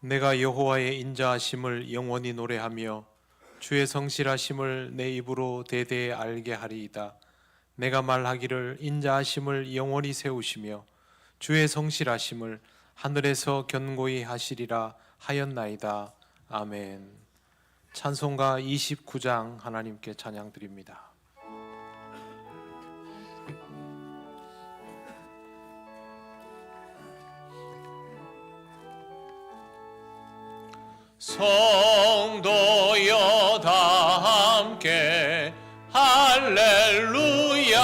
내가 여호와의 인자하심을 영원히 노래하며 주의 성실하심을 내 입으로 대대에 알게 하리이다. 내가 말하기를 인자하심을 영원히 세우시며 주의 성실하심을 하늘에서 견고히 하시리라 하였나이다. 아멘. 찬송가 29장 하나님께 찬양드립니다. 성도여 다 함께 할렐루야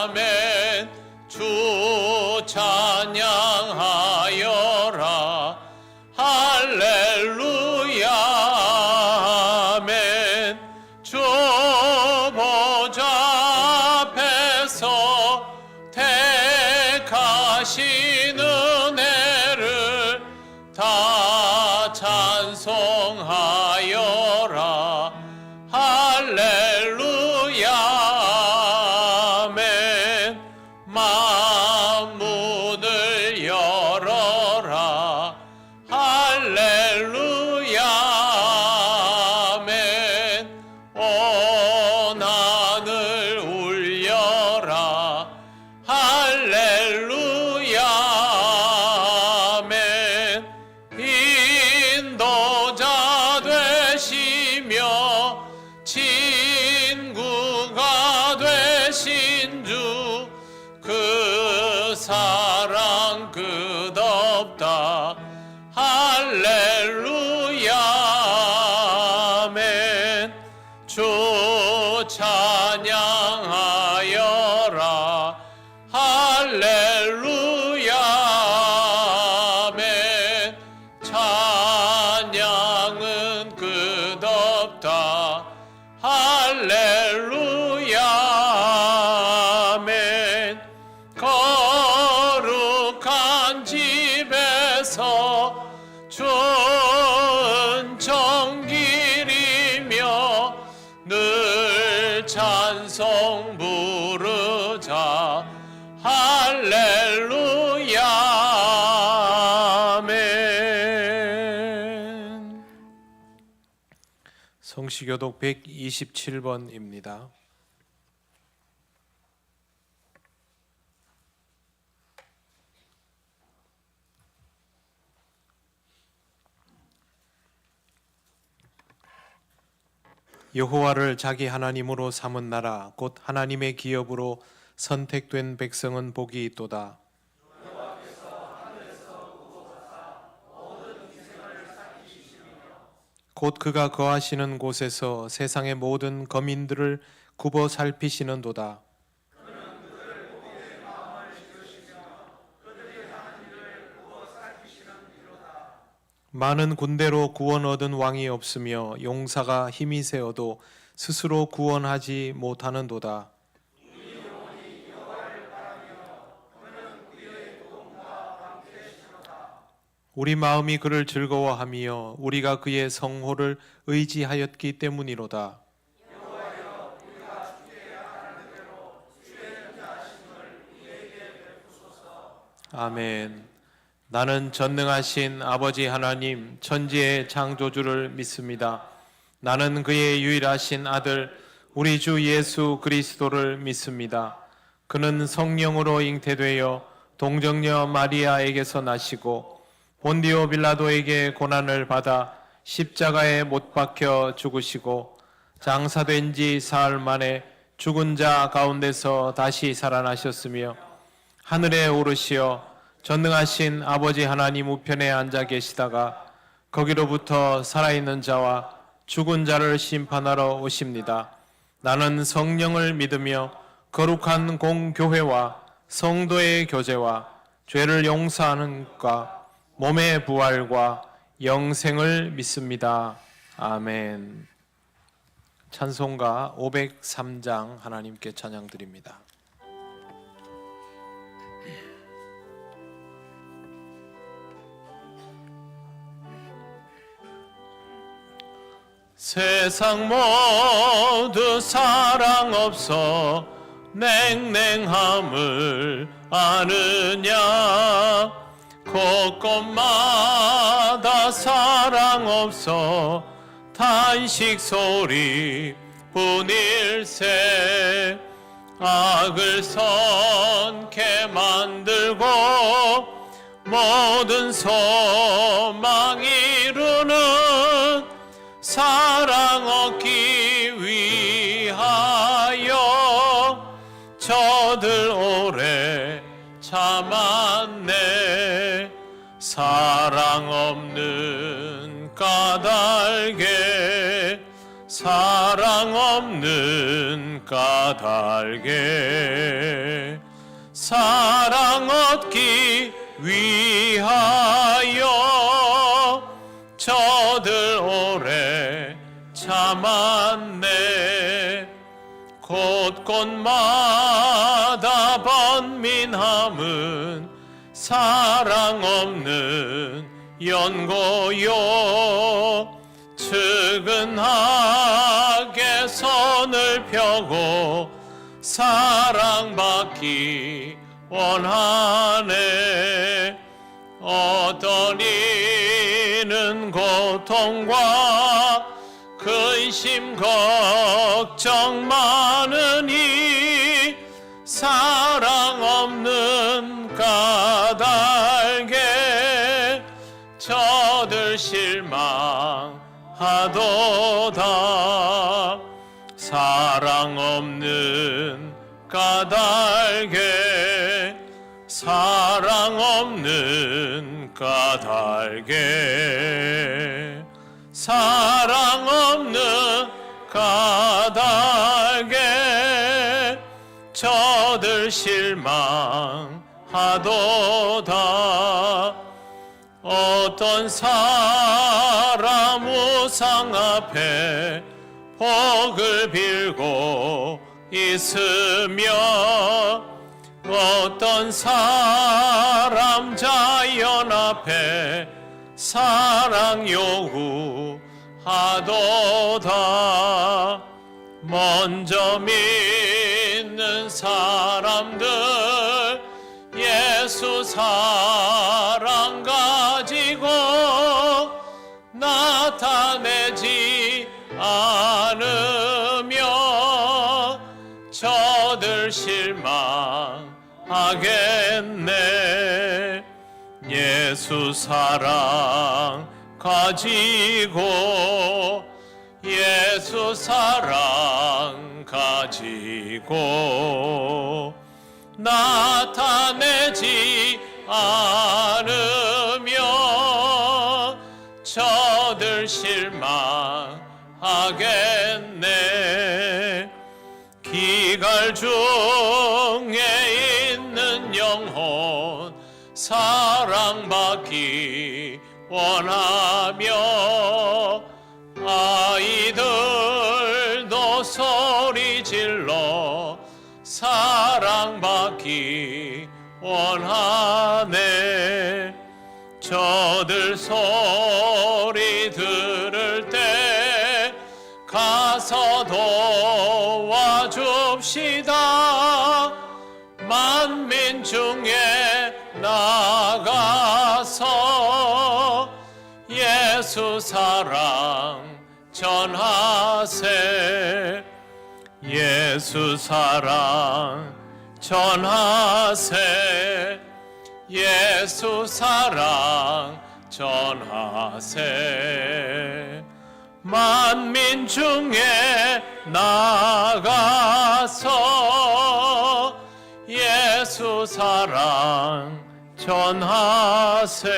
아멘. 주 찬양하여라 할렐루야 아멘. 주 보좌 앞에서 택하신 은혜를 다 찬송하여라 할렐루야 아멘. 만문을 열어라 할렐루야 아멘. 온 하늘 울려라 할렐루야 아멘. 인도자 되시며 친구가 되신 주 그 사랑 끝없다 할렐루야 아멘. 주 찬양하여라 할렐루야 아멘. 찬양은 끝없다 할렐루야 아멘. 거룩한 집에서 좋은 길이며 늘 찬송 부르자 할렐루야 아멘. 성시교독 127번입니다. 여호와를 자기 하나님으로 삼은 나라 곧 하나님의 기업으로 선택된 백성은 복이 있도다. 곧 그가 거하시는 곳에서 세상의 모든 거민들을 굽어 살피시는도다. 많은 군대로 구원 얻은 왕이 없으며 용사가 힘이 세어도 스스로 구원하지 못하는도다. 우리 마음이 그를 즐거워하며 우리가 그의 성호를 의지하였기 때문이로다. 아멘. 나는 전능하신 아버지 하나님 천지의 창조주를 믿습니다. 나는 그의 유일하신 아들 우리 주 예수 그리스도를 믿습니다. 그는 성령으로 잉태되어 동정녀 마리아에게서 나시고 본디오 빌라도에게 고난을 받아 십자가에 못 박혀 죽으시고 장사된 지 사흘 만에 죽은 자 가운데서 다시 살아나셨으며 하늘에 오르시어 전능하신 아버지 하나님 우편에 앉아 계시다가 거기로부터 살아있는 자와 죽은 자를 심판하러 오십니다. 나는 성령을 믿으며 거룩한 공교회와 성도의 교제와 죄를 용서하는 것과 몸의 부활과 영생을 믿습니다. 아멘. 찬송가 503장 하나님께 찬양드립니다. 세상 모두 사랑 없어 냉랭함을 아느냐 곳곳마다 사랑 없어 탄식 소리 뿐일세. 악을 선케 만들고 모든 소망 이루는 사랑 얻기 위하여 저들 오래 참았네. 사랑 없는 까닭에 사랑 없는 까닭에 사랑 얻기 위하여 저들 오래 참았네. 곳곳마다 번민함은 사랑 없는 연고요. 측은하게 손을 펴고 사랑받기 원하네. 어떤 이는 고통과 근심 걱정 많으니 사랑 없는 까닭에 저들 실망하도다. 사랑 없는 까닭에 사랑 없는 까닭에 사랑 없는 까닭에 저들 실망하도다. 어떤 사람 우상 앞에 복을 빌고 있으며 어떤 사람 자연 앞에 사랑 요구하도다. 먼저 믿는 사람들 예수 사랑 가지고 나타내지 않으며 저들 실망하겠네. 예수 사랑 가지고 예수 사랑 가지고 나타내지 않으며 저들 실망하겠네. 기갈 중에 있는 영혼 사랑받기 원하며 아이들도 소리 질러 사랑받기 원하네. 저들 소리 들을 때 가서 도와줍시다. 만민 중에 나가서 예수 사랑 전하세. 예수 사랑 전하세. 예수 사랑 전하세. 만민 중에 나가서 예수 사랑 전하세.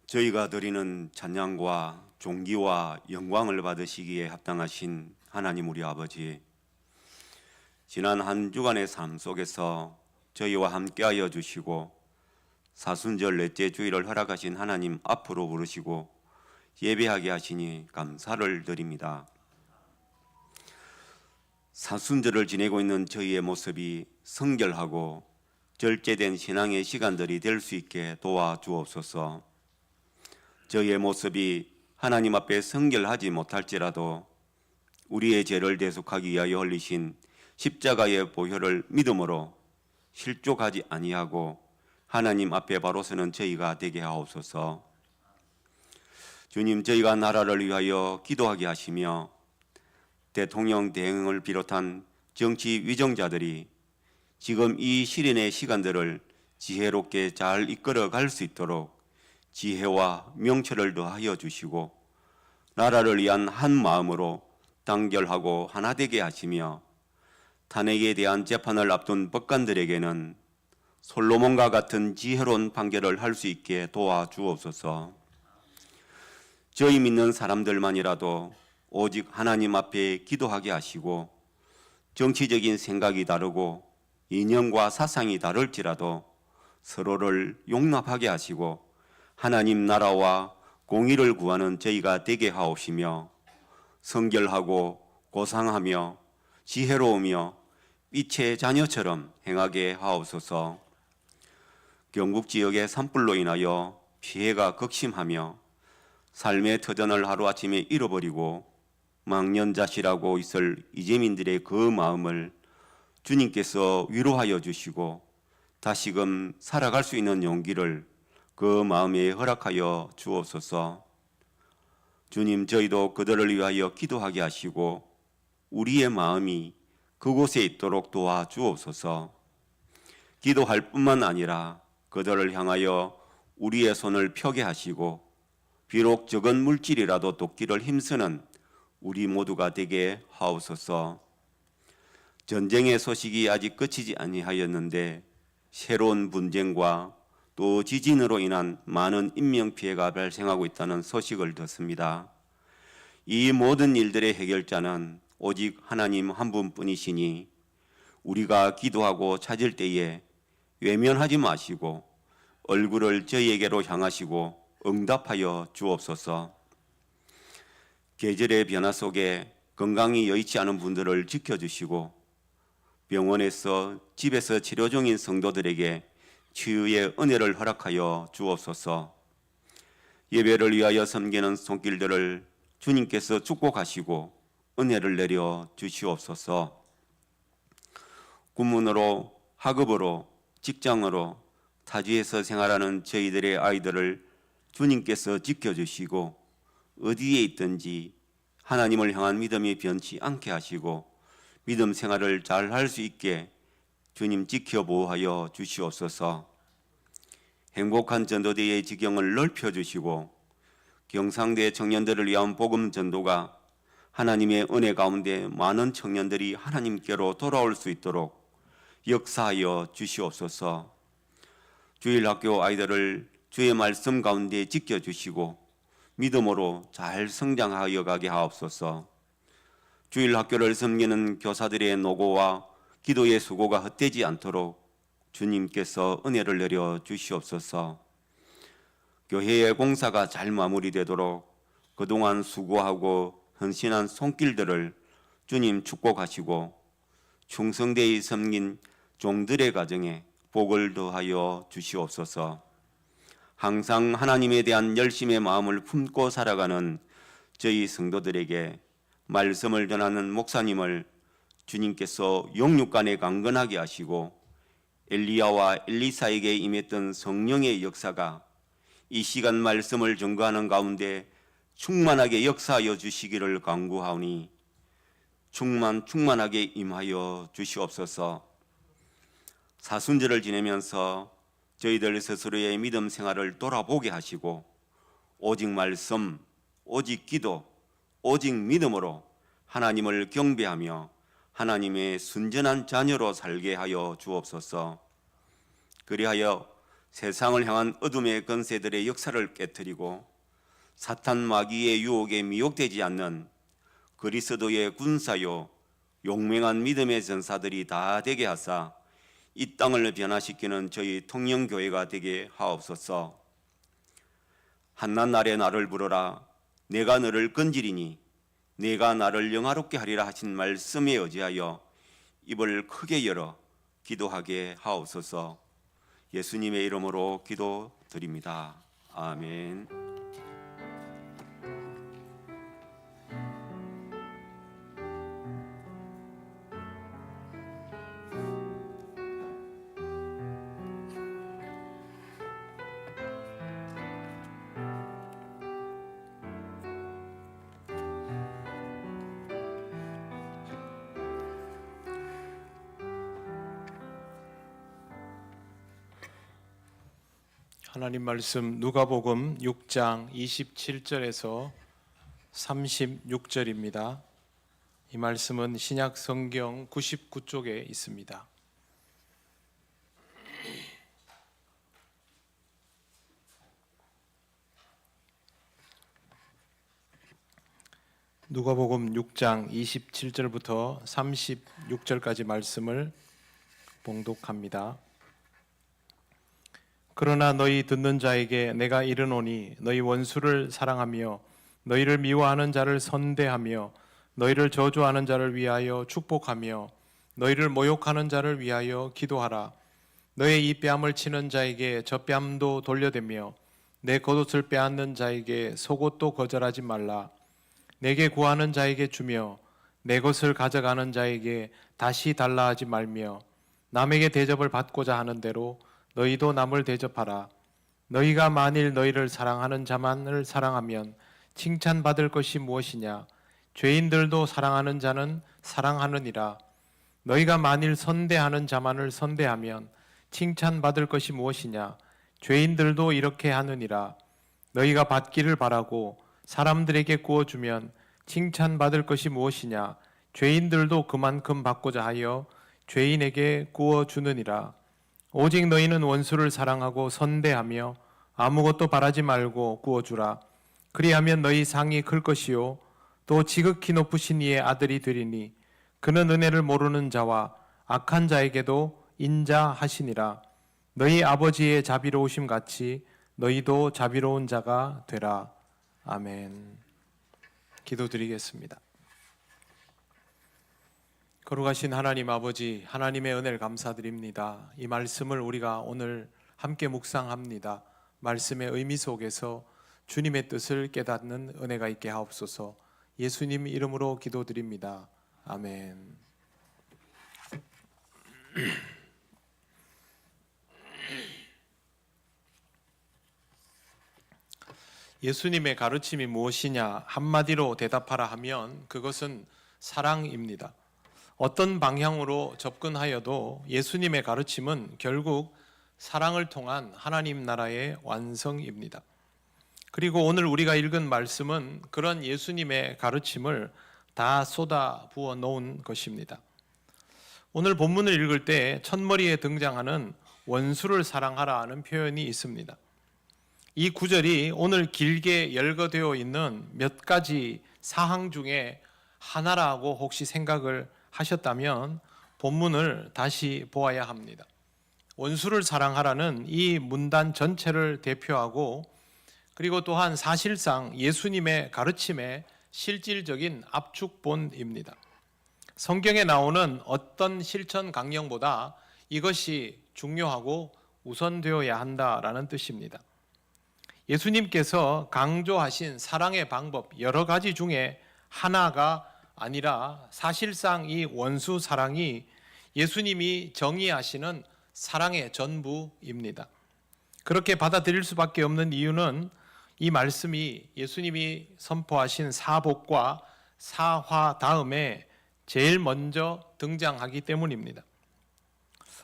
저희가 드리는 찬양과 존귀와 영광을 받으시기에 합당하신 하나님 우리 아버지, 지난 한 주간의 삶 속에서 저희와 함께하여 주시고 사순절 넷째 주일을 허락하신 하나님 앞으로 부르시고 예배하게 하시니 감사를 드립니다. 사순절을 지내고 있는 저희의 모습이 성결하고 절제된 신앙의 시간들이 될 수 있게 도와주옵소서. 저희의 모습이 하나님 앞에 성결하지 못할지라도 우리의 죄를 대속하기 위하여 흘리신 십자가의 보혈을 믿음으로 실족하지 아니하고 하나님 앞에 바로 서는 저희가 되게 하옵소서. 주님, 저희가 나라를 위하여 기도하게 하시며 대통령 대행을 비롯한 정치 위정자들이 지금 이 시련의 시간들을 지혜롭게 잘 이끌어 갈 수 있도록 지혜와 명철을 더하여 주시고 나라를 위한 한 마음으로 단결하고 하나 되게 하시며 탄핵에 대한 재판을 앞둔 법관들에게는 솔로몬과 같은 지혜로운 판결을 할 수 있게 도와주옵소서. 저희 믿는 사람들만이라도 오직 하나님 앞에 기도하게 하시고 정치적인 생각이 다르고 이념과 사상이 다를지라도 서로를 용납하게 하시고 하나님 나라와 공의를 구하는 저희가 되게 하옵시며 성결하고 고상하며 지혜로우며 빛의 자녀처럼 행하게 하옵소서. 경북 지역의 산불로 인하여 피해가 극심하며 삶의 터전을 하루아침에 잃어버리고 망연자실하고 있을 이재민들의 그 마음을 주님께서 위로하여 주시고 다시금 살아갈 수 있는 용기를 그 마음에 허락하여 주옵소서. 주님, 저희도 그들을 위하여 기도하게 하시고 우리의 마음이 그곳에 있도록 도와주옵소서. 기도할 뿐만 아니라 그들을 향하여 우리의 손을 펴게 하시고 비록 적은 물질이라도 돕기를 힘쓰는 우리 모두가 되게 하옵소서. 전쟁의 소식이 아직 그치지 아니하였는데 새로운 분쟁과 또 지진으로 인한 많은 인명피해가 발생하고 있다는 소식을 듣습니다. 이 모든 일들의 해결자는 오직 하나님 한 분뿐이시니 우리가 기도하고 찾을 때에 외면하지 마시고 얼굴을 저희에게로 향하시고 응답하여 주옵소서. 계절의 변화 속에 건강이 여의치 않은 분들을 지켜주시고 병원에서 집에서 치료 중인 성도들에게 치유의 은혜를 허락하여 주옵소서. 예배를 위하여 섬기는 손길들을 주님께서 축복하시고 은혜를 내려 주시옵소서. 군문으로 학업으로 직장으로 타지에서 생활하는 저희들의 아이들을 주님께서 지켜주시고 어디에 있든지 하나님을 향한 믿음이 변치 않게 하시고 믿음 생활을 잘 할 수 있게 주님 지켜보호하여 주시옵소서. 행복한 전도대의 지경을 넓혀주시고 경상대 청년들을 위한 복음 전도가 하나님의 은혜 가운데 많은 청년들이 하나님께로 돌아올 수 있도록 역사하여 주시옵소서. 주일학교 아이들을 주의 말씀 가운데 지켜주시고 믿음으로 잘 성장하여 가게 하옵소서. 주일학교를 섬기는 교사들의 노고와 기도의 수고가 헛되지 않도록 주님께서 은혜를 내려 주시옵소서. 교회의 공사가 잘 마무리되도록 그동안 수고하고 헌신한 손길들을 주님 축복하시고 충성되이 섬긴 종들의 가정에 복을 더하여 주시옵소서. 항상 하나님에 대한 열심의 마음을 품고 살아가는 저희 성도들에게 말씀을 전하는 목사님을 주님께서 영육간에 강건하게 하시고 엘리야와 엘리사에게 임했던 성령의 역사가 이 시간 말씀을 전거하는 가운데 충만하게 역사하여 주시기를 간구하오니 충만하게 임하여 주시옵소서. 사순절을 지내면서 저희들 스스로의 믿음 생활을 돌아보게 하시고 오직 말씀, 오직 기도, 오직 믿음으로 하나님을 경배하며 하나님의 순전한 자녀로 살게 하여 주옵소서. 그리하여 세상을 향한 어둠의 권세들의 역사를 깨뜨리고 사탄 마귀의 유혹에 미혹되지 않는 그리스도의 군사요 용맹한 믿음의 전사들이 다 되게 하사 이 땅을 변화시키는 저희 통영교회가 되게 하옵소서. 한낱날에 나를 부르라 내가 너를 건지리니 내가 나를 영화롭게 하리라 하신 말씀에 의지하여 입을 크게 열어 기도하게 하옵소서. 예수님의 이름으로 기도드립니다. 아멘. 하나님 말씀 누가복음 6장 27절에서 36절입니다. 이 말씀은 신약 성경 99쪽에 있습니다. 누가복음 6장 27절부터 36절까지 말씀을 봉독합니다. 그러나 너희 듣는 자에게 내가 이르노니 너희 원수를 사랑하며 너희를 미워하는 자를 선대하며 너희를 저주하는 자를 위하여 축복하며 너희를 모욕하는 자를 위하여 기도하라. 너의 이 뺨을 치는 자에게 저 뺨도 돌려대며 내 겉옷을 빼앗는 자에게 속옷도 거절하지 말라. 내게 구하는 자에게 주며 내 것을 가져가는 자에게 다시 달라 하지 말며 남에게 대접을 받고자 하는 대로 너희도 남을 대접하라. 너희가 만일 너희를 사랑하는 자만을 사랑하면 칭찬받을 것이 무엇이냐? 죄인들도 사랑하는 자는 사랑하느니라. 너희가 만일 선대하는 자만을 선대하면 칭찬받을 것이 무엇이냐? 죄인들도 이렇게 하느니라. 너희가 받기를 바라고 사람들에게 구워주면 칭찬받을 것이 무엇이냐? 죄인들도 그만큼 받고자 하여 죄인에게 구워주느니라. 오직 너희는 원수를 사랑하고 선대하며 아무것도 바라지 말고 구워주라. 그리하면 너희 상이 클 것이요 또 지극히 높으신 이의 아들이 되리니 그는 은혜를 모르는 자와 악한 자에게도 인자하시니라. 너희 아버지의 자비로우심 같이 너희도 자비로운 자가 되라. 아멘. 기도드리겠습니다. 거룩하신 하나님 아버지, 하나님의 은혜를 감사드립니다. 이 말씀을 우리가 오늘 함께 묵상합니다. 말씀의 의미 속에서 주님의 뜻을 깨닫는 은혜가 있게 하옵소서. 예수님 이름으로 기도드립니다. 아멘. 예수님의 가르침이 무엇이냐 한마디로 대답하라 하면 그것은 사랑입니다. 어떤 방향으로 접근하여도 예수님의 가르침은 결국 사랑을 통한 하나님 나라의 완성입니다. 그리고 오늘 우리가 읽은 말씀은 그런 예수님의 가르침을 다 쏟아 부어 놓은 것입니다. 오늘 본문을 읽을 때 첫머리에 등장하는 원수를 사랑하라 하는 표현이 있습니다. 이 구절이 오늘 길게 열거되어 있는 몇 가지 사항 중에 하나라고 혹시 생각을 하셨다면 본문을 다시 보아야 합니다. 원수를 사랑하라는 이 문단 전체를 대표하고 그리고 또한 사실상 예수님의 가르침의 실질적인 압축본입니다. 성경에 나오는 어떤 실천 강령보다 이것이 중요하고 우선되어야 한다라는 뜻입니다. 예수님께서 강조하신 사랑의 방법 여러 가지 중에 하나가 아니라 사실상 이 원수 사랑이 예수님이 정의하시는 사랑의 전부입니다. 그렇게 받아들일 수밖에 없는 이유는 이 말씀이 예수님이 선포하신 사복과 사화 다음에 제일 먼저 등장하기 때문입니다.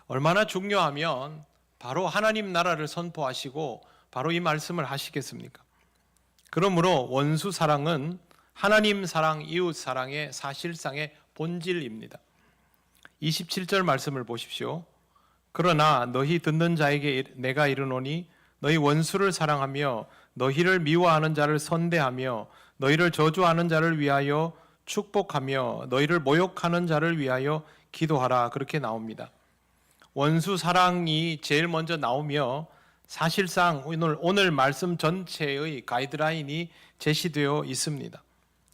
얼마나 중요하면 바로 하나님 나라를 선포하시고 바로 이 말씀을 하시겠습니까? 그러므로 원수 사랑은 하나님 사랑, 이웃 사랑의 사실상의 본질입니다. 27절 말씀을 보십시오. 그러나 너희 듣는 자에게 내가 이르노니 너희 원수를 사랑하며 너희를 미워하는 자를 선대하며 너희를 저주하는 자를 위하여 축복하며 너희를 모욕하는 자를 위하여 기도하라. 그렇게 나옵니다. 원수 사랑이 제일 먼저 나오며 사실상 오늘 말씀 전체의 가이드라인이 제시되어 있습니다.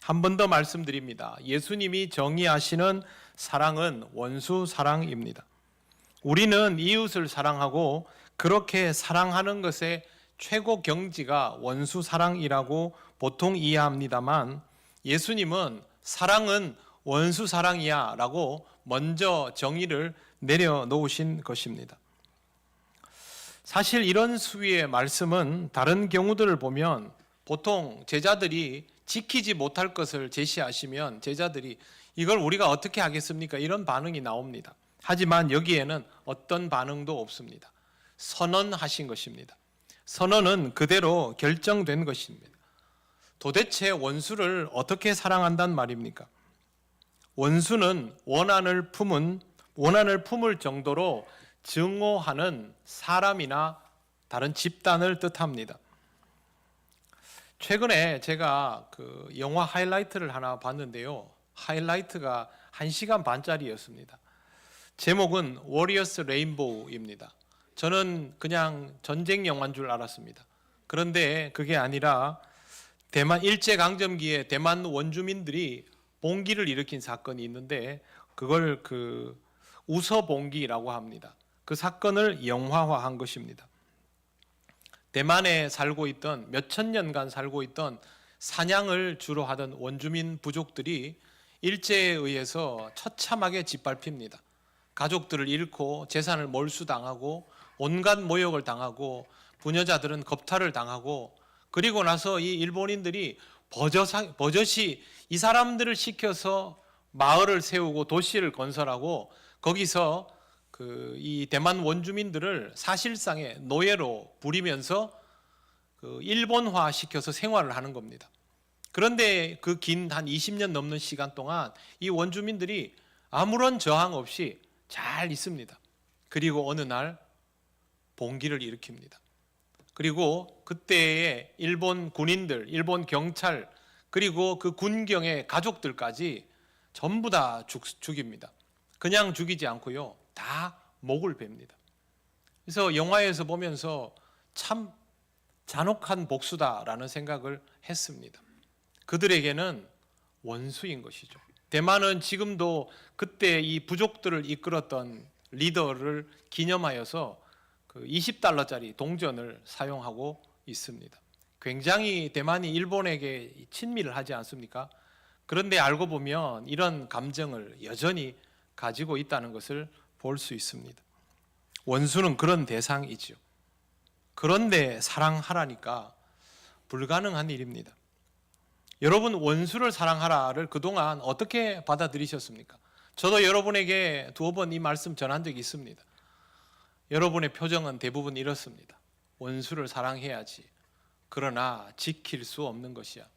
한 번 더 말씀드립니다. 예수님이 정의하시는 사랑은 원수 사랑입니다. 우리는 이웃을 사랑하고 그렇게 사랑하는 것의 최고 경지가 원수 사랑이라고 보통 이해합니다만, 예수님은 사랑은 원수 사랑이야 라고 먼저 정의를 내려놓으신 것입니다. 사실 이런 수위의 말씀은 다른 경우들을 보면 보통 제자들이 지키지 못할 것을 제시하시면 제자들이 이걸 우리가 어떻게 하겠습니까? 이런 반응이 나옵니다. 하지만 여기에는 어떤 반응도 없습니다. 선언하신 것입니다. 선언은 그대로 결정된 것입니다. 도대체 원수를 어떻게 사랑한단 말입니까? 원수는 원한을 품을 정도로 증오하는 사람이나 다른 집단을 뜻합니다. 최근에 제가 그 영화 하이라이트를 하나 봤는데요. 하이라이트가 1시간 반짜리였습니다. 제목은 워리어스 레인보우입니다. 저는 그냥 전쟁 영화인 줄 알았습니다. 그런데 그게 아니라 대만 일제강점기에 대만 원주민들이 봉기를 일으킨 사건이 있는데 그걸 우서봉기라고 합니다. 그 사건을 영화화한 것입니다. 대만에 살고 있던 몇천 년간 살고 있던 사냥을 주로 하던 원주민 부족들이 일제에 의해서 처참하게 짓밟힙니다. 가족들을 잃고 재산을 몰수당하고 온갖 모욕을 당하고 부녀자들은 겁탈을 당하고, 그리고 나서 이 일본인들이 버젓이 이 사람들을 시켜서 마을을 세우고 도시를 건설하고 거기서 이 대만 원주민들을 사실상의 노예로 부리면서 일본화 시켜서 생활을 하는 겁니다. 그런데 그 긴 한 20년 넘는 시간 동안 이 원주민들이 아무런 저항 없이 잘 있습니다. 그리고 어느 날 봉기를 일으킵니다. 그리고 그때의 일본 군인들, 일본 경찰, 그리고 그 군경의 가족들까지 전부 다 죽입니다. 그냥 죽이지 않고요, 다 목을 베입니다. 그래서 영화에서 보면서 참 잔혹한 복수다라는 생각을 했습니다. 그들에게는 원수인 것이죠. 대만은 지금도 그때 이 부족들을 이끌었던 리더를 기념하여서 그 20달러짜리 동전을 사용하고 있습니다. 굉장히 대만이 일본에게 친밀을 하지 않습니까? 그런데 알고 보면 이런 감정을 여전히 가지고 있다는 것을 볼 수 있습니다. 원수는 그런 대상이죠. 그런데 사랑하라니까 불가능한 일입니다. 여러분, 원수를 사랑하라를 그동안 어떻게 받아들이셨습니까? 저도 여러분에게 두어 번 이 말씀 전한 적이 있습니다. 여러분의 표정은 대부분 이렇습니다. 원수를 사랑해야지. 그러나 지킬 수 없는 것이야.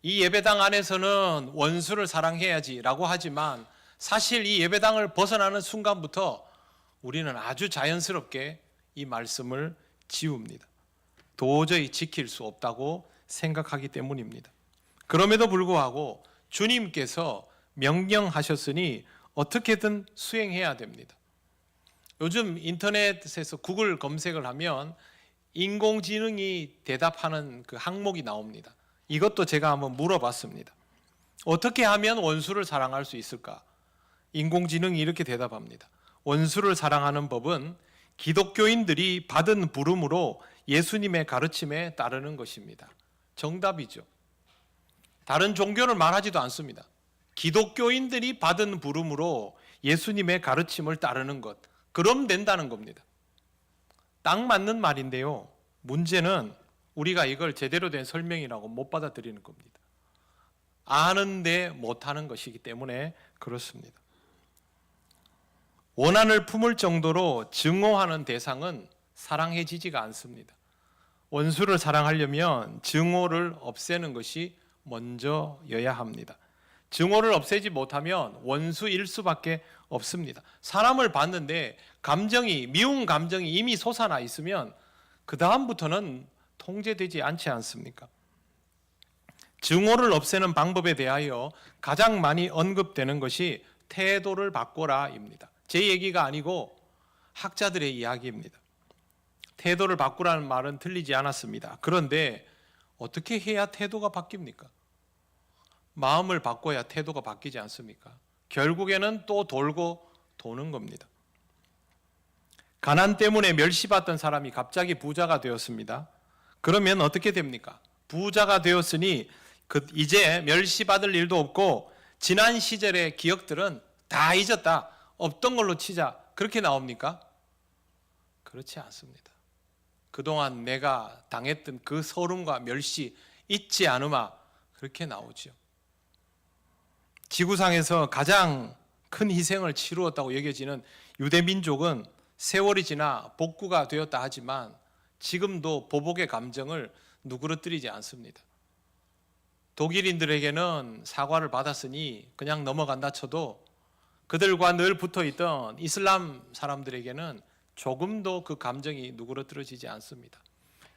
이 예배당 안에서는 원수를 사랑해야지 라고 하지만 사실 이 예배당을 벗어나는 순간부터 우리는 아주 자연스럽게 이 말씀을 지웁니다. 도저히 지킬 수 없다고 생각하기 때문입니다. 그럼에도 불구하고 주님께서 명령하셨으니 어떻게든 수행해야 됩니다. 요즘 인터넷에서 구글 검색을 하면 인공지능이 대답하는 그 항목이 나옵니다. 이것도 제가 한번 물어봤습니다. 어떻게 하면 원수를 사랑할 수 있을까? 인공지능이 이렇게 대답합니다. 원수를 사랑하는 법은 기독교인들이 받은 부름으로 예수님의 가르침에 따르는 것입니다. 정답이죠. 다른 종교를 말하지도 않습니다. 기독교인들이 받은 부름으로 예수님의 가르침을 따르는 것, 그럼 된다는 겁니다. 딱 맞는 말인데요, 문제는 우리가 이걸 제대로 된 설명이라고 못 받아들이는 겁니다. 아는데 못하는 것이기 때문에 그렇습니다. 원한을 품을 정도로 증오하는 대상은 사랑해지지가 않습니다. 원수를 사랑하려면 증오를 없애는 것이 먼저여야 합니다. 증오를 없애지 못하면 원수일 수밖에 없습니다. 사람을 봤는데 미운 감정이 이미 솟아나 있으면 그 다음부터는 통제되지 않지 않습니까? 증오를 없애는 방법에 대하여 가장 많이 언급되는 것이 태도를 바꿔라입니다. 제 얘기가 아니고 학자들의 이야기입니다. 태도를 바꾸라는 말은 틀리지 않았습니다. 그런데 어떻게 해야 태도가 바뀝니까? 마음을 바꿔야 태도가 바뀌지 않습니까? 결국에는 또 돌고 도는 겁니다. 가난 때문에 멸시받던 사람이 갑자기 부자가 되었습니다. 그러면 어떻게 됩니까? 부자가 되었으니 이제 멸시받을 일도 없고 지난 시절의 기억들은 다 잊었다. 없던 걸로 치자. 그렇게 나옵니까? 그렇지 않습니다. 그동안 내가 당했던 그 서름과 멸시 잊지 않으마. 그렇게 나오죠. 지구상에서 가장 큰 희생을 치루었다고 여겨지는 유대 민족은 세월이 지나 복구가 되었다 하지만 지금도 보복의 감정을 누그러뜨리지 않습니다. 독일인들에게는 사과를 받았으니 그냥 넘어간다 쳐도 그들과 늘 붙어있던 이슬람 사람들에게는 조금도 그 감정이 누그러뜨려지지 않습니다.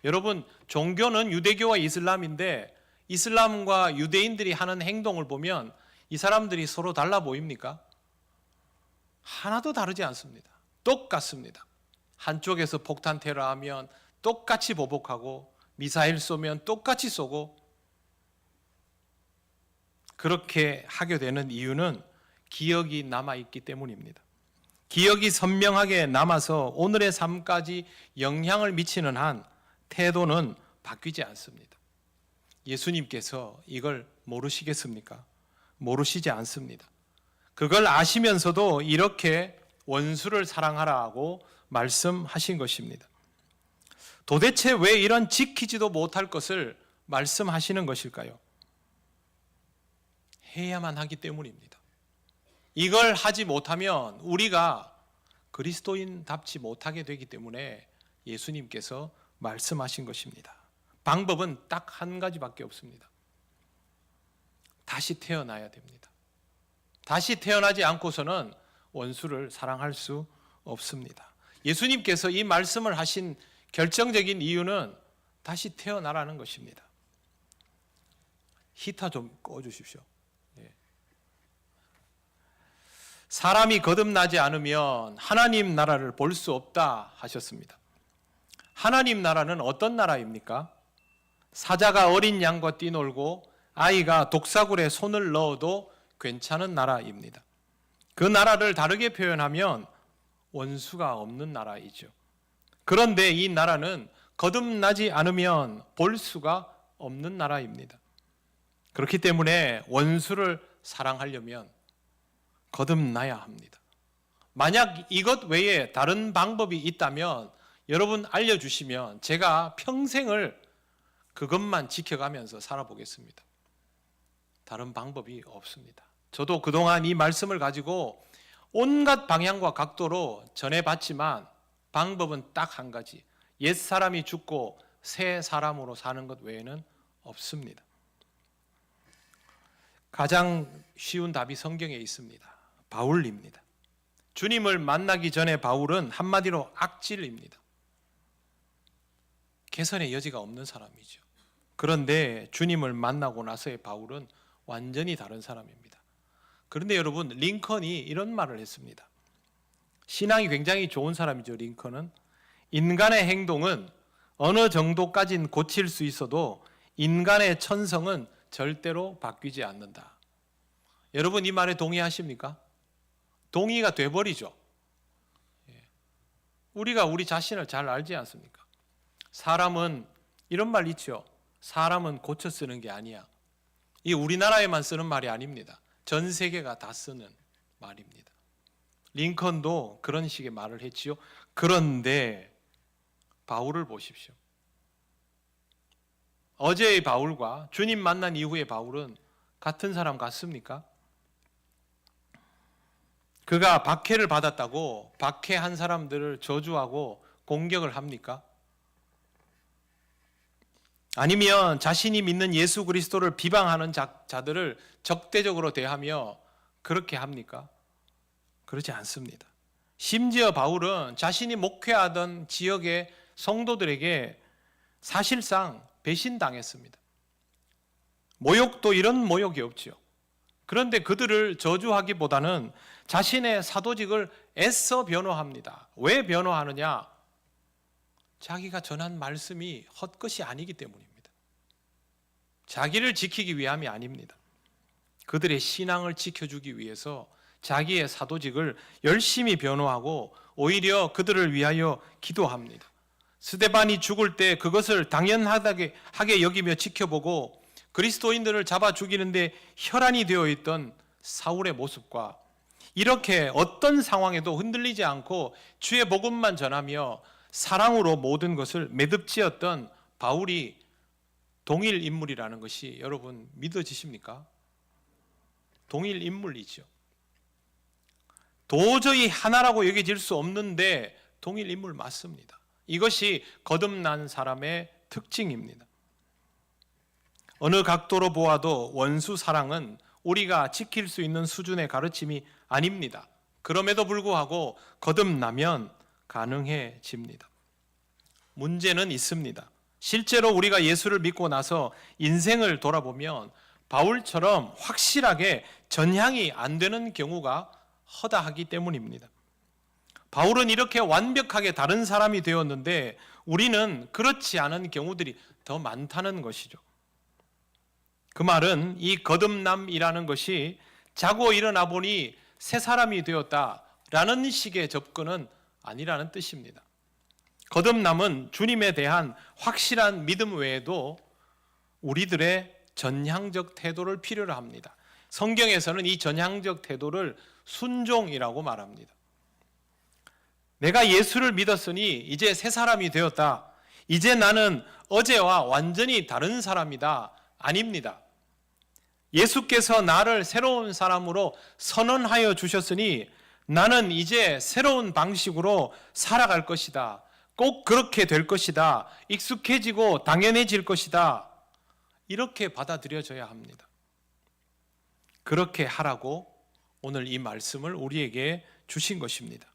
여러분, 종교는 유대교와 이슬람인데 이슬람과 유대인들이 하는 행동을 보면 이 사람들이 서로 달라 보입니까? 하나도 다르지 않습니다. 똑같습니다. 한쪽에서 폭탄 테러하면 똑같이 보복하고 미사일 쏘면 똑같이 쏘고 그렇게 하게 되는 이유는 기억이 남아있기 때문입니다. 기억이 선명하게 남아서 오늘의 삶까지 영향을 미치는 한 태도는 바뀌지 않습니다. 예수님께서 이걸 모르시겠습니까? 모르시지 않습니다. 그걸 아시면서도 이렇게 원수를 사랑하라고 말씀하신 것입니다. 도대체 왜 이런 지키지도 못할 것을 말씀하시는 것일까요? 해야만 하기 때문입니다. 이걸 하지 못하면 우리가 그리스도인답지 못하게 되기 때문에 예수님께서 말씀하신 것입니다. 방법은 딱 한 가지밖에 없습니다. 다시 태어나야 됩니다. 다시 태어나지 않고서는 원수를 사랑할 수 없습니다. 예수님께서 이 말씀을 하신 결정적인 이유는 다시 태어나라는 것입니다. 히터 좀 꺼주십시오. 사람이 거듭나지 않으면 하나님 나라를 볼 수 없다 하셨습니다. 하나님 나라는 어떤 나라입니까? 사자가 어린 양과 뛰놀고 아이가 독사굴에 손을 넣어도 괜찮은 나라입니다. 그 나라를 다르게 표현하면 원수가 없는 나라이죠. 그런데 이 나라는 거듭나지 않으면 볼 수가 없는 나라입니다. 그렇기 때문에 원수를 사랑하려면 거듭나야 합니다. 만약 이것 외에 다른 방법이 있다면 여러분 알려주시면 제가 평생을 그것만 지켜가면서 살아보겠습니다. 다른 방법이 없습니다. 저도 그동안 이 말씀을 가지고 온갖 방향과 각도로 전해봤지만 방법은 딱 한 가지. 옛사람이 죽고 새 사람으로 사는 것 외에는 없습니다. 가장 쉬운 답이 성경에 있습니다. 바울입니다. 주님을 만나기 전에 바울은 한마디로 악질입니다. 개선의 여지가 없는 사람이죠. 그런데 주님을 만나고 나서의 바울은 완전히 다른 사람입니다. 그런데 여러분, 링컨이 이런 말을 했습니다. 신앙이 굉장히 좋은 사람이죠. 링컨은 인간의 행동은 어느 정도까지는 고칠 수 있어도 인간의 천성은 절대로 바뀌지 않는다. 여러분 이 말에 동의하십니까? 동의가 돼버리죠. 우리가 우리 자신을 잘 알지 않습니까? 사람은 이런 말 있죠. 사람은 고쳐 쓰는 게 아니야. 이 우리나라에만 쓰는 말이 아닙니다. 전 세계가 다 쓰는 말입니다. 링컨도 그런 식의 말을 했지요. 그런데 바울을 보십시오. 어제의 바울과 주님 만난 이후의 바울은 같은 사람 같습니까? 그가 박해를 받았다고 박해한 사람들을 저주하고 공격을 합니까? 아니면 자신이 믿는 예수 그리스도를 비방하는 자들을 적대적으로 대하며 그렇게 합니까? 그렇지 않습니다. 심지어 바울은 자신이 목회하던 지역의 성도들에게 사실상 배신당했습니다. 모욕도 이런 모욕이 없지요. 그런데 그들을 저주하기보다는 자신의 사도직을 애써 변호합니다. 왜 변호하느냐? 자기가 전한 말씀이 헛것이 아니기 때문입니다. 자기를 지키기 위함이 아닙니다. 그들의 신앙을 지켜주기 위해서 자기의 사도직을 열심히 변호하고 오히려 그들을 위하여 기도합니다. 스데반이 죽을 때 그것을 당연하게 여기며 지켜보고 그리스도인들을 잡아 죽이는데 혈안이 되어 있던 사울의 모습과 이렇게 어떤 상황에도 흔들리지 않고 주의 복음만 전하며 사랑으로 모든 것을 매듭지었던 바울이 동일 인물이라는 것이 여러분 믿어지십니까? 동일 인물이죠. 도저히 하나라고 여겨질 수 없는데 동일 인물 맞습니다. 이것이 거듭난 사람의 특징입니다. 어느 각도로 보아도 원수 사랑은 우리가 지킬 수 있는 수준의 가르침이 아닙니다. 그럼에도 불구하고 거듭나면 가능해집니다. 문제는 있습니다. 실제로 우리가 예수를 믿고 나서 인생을 돌아보면 바울처럼 확실하게 전향이 안 되는 경우가 허다하기 때문입니다. 바울은 이렇게 완벽하게 다른 사람이 되었는데 우리는 그렇지 않은 경우들이 더 많다는 것이죠. 그 말은 이 거듭남이라는 것이 자고 일어나 보니 새 사람이 되었다라는 식의 접근은 아니라는 뜻입니다. 거듭남은 주님에 대한 확실한 믿음 외에도 우리들의 전향적 태도를 필요로 합니다. 성경에서는 이 전향적 태도를 순종이라고 말합니다. 내가 예수를 믿었으니 이제 새 사람이 되었다. 이제 나는 어제와 완전히 다른 사람이다. 아닙니다. 예수께서 나를 새로운 사람으로 선언하여 주셨으니 나는 이제 새로운 방식으로 살아갈 것이다. 꼭 그렇게 될 것이다. 익숙해지고 당연해질 것이다. 이렇게 받아들여져야 합니다. 그렇게 하라고 오늘 이 말씀을 우리에게 주신 것입니다.